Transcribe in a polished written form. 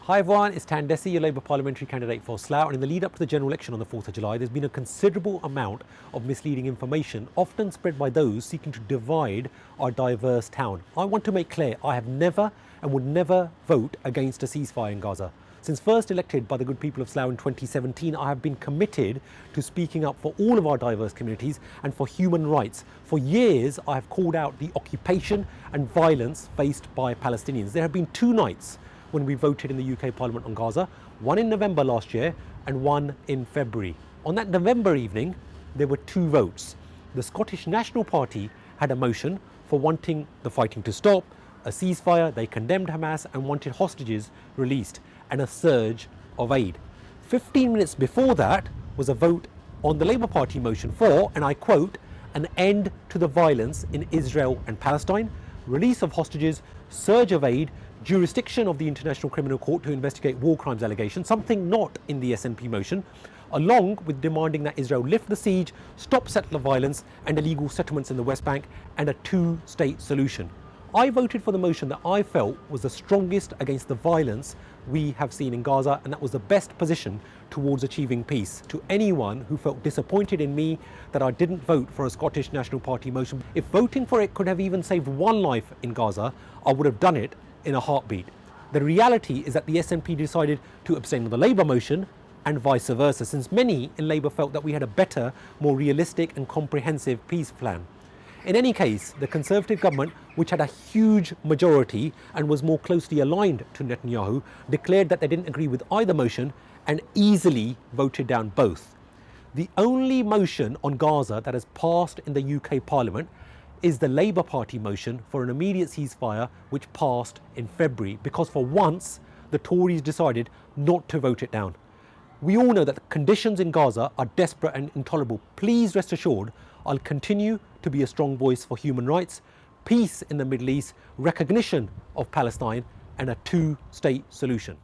Hi everyone, it's Tan Desi, your Labour parliamentary candidate for Slough, and in the lead up to the general election on the 4th of July, there's been a considerable amount of misleading information, often spread by those seeking to divide our diverse town. I want to make clear, I have never and would never vote against a ceasefire in Gaza. Since first elected by the good people of Slough in 2017, I have been committed to speaking up for all of our diverse communities and for human rights. For years, I have called out the occupation and violence faced by Palestinians. There have been two nights when we voted in the UK Parliament on Gaza, one in November last year and one in February. On that November evening, there were two votes. The Scottish National Party had a motion for wanting the fighting to stop, a ceasefire, they condemned Hamas and wanted hostages released, and a surge of aid. 15 minutes before that was a vote on the Labour Party motion for, and I quote, an end to the violence in Israel and Palestine, release of hostages, surge of aid, jurisdiction of the International Criminal Court to investigate war crimes allegations, something not in the SNP motion, along with demanding that Israel lift the siege, stop settler violence and illegal settlements in the West Bank, and a two-state solution. I voted for the motion that I felt was the strongest against the violence we have seen in Gaza, and that was the best position towards achieving peace. To anyone who felt disappointed in me that I didn't vote for a Scottish National Party motion, if voting for it could have even saved one life in Gaza, I would have done it in a heartbeat. The reality is that the SNP decided to abstain on the Labour motion and vice versa, since many in Labour felt that we had a better, more realistic and comprehensive peace plan. In any case, the Conservative government, which had a huge majority and was more closely aligned to Netanyahu, declared that they didn't agree with either motion and easily voted down both. The only motion on Gaza that has passed in the UK Parliament is the Labour Party motion for an immediate ceasefire, which passed in February, because for once the Tories decided not to vote it down. We all know that the conditions in Gaza are desperate and intolerable. Please rest assured, I'll continue to be a strong voice for human rights, peace in the Middle East, recognition of Palestine, and a two-state solution.